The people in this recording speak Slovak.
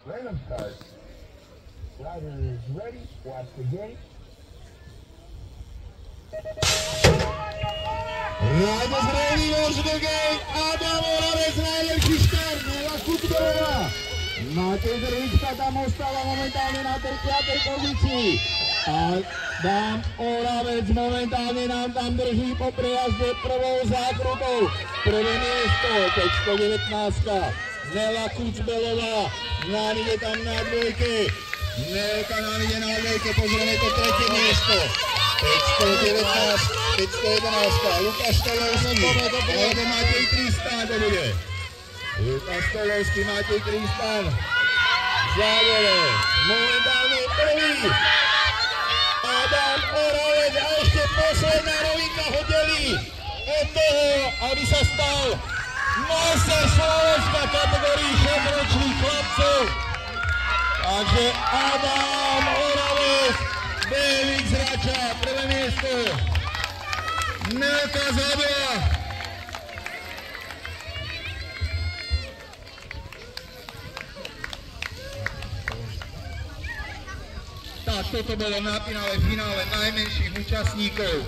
Let him start. Rider is ready. Watch the gate. Rider is ready. Watch the gate. Adam Oravec, najlepší štart. Nela Kučberová. Matej Drvička tam ostáva momentálne na tej 5. pozícii. Adam Oravec momentálne nám tam drží po prejazde prvou zákrutou. Prvé miesto, 519. Nela Kučbelová. Nám ide tam na dvojke. Nelka nám ide na dvojke, pozrieme to tretie miesto. 519, 511, Lukáš Stolovský, alebo Matej Tristan to bude. Lukáš Stolovský, Matej Tristan, závere, momentálne prvý. Adam Oravec a ešte posledná rovinka ho delí od toho, aby sa stal majster Slovenska kategórii 6-ročných chlapcov. Takže Adam Oravec, BMX Rača, prvé miesto. Nelka zabila. Tak toto bolo na finále najmenších účastníkov.